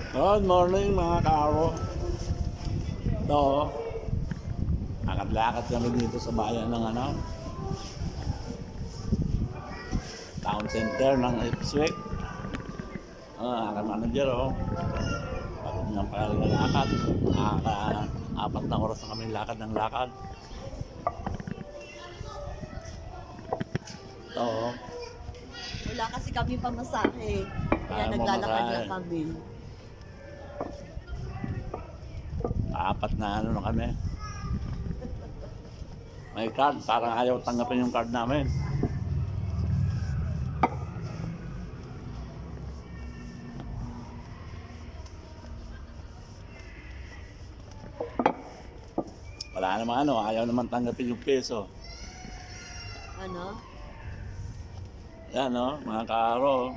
Good morning mga karo. Ito, lakad-lakad kami dito sa bayan ng town center ng Ipswich. Aking manager pagod ng palalakad. Nakaka-4 na oras na kami lakad ng lakad. Ito, Wala kasi kami pamasahe. Kaya Ayaw naglalakad mamasahe. lang kami. 4 na na kami. May card, parang ayaw tanggapin yung card namin. Wala naman ayaw naman tanggapin yung peso. Ano? Yan mga karo.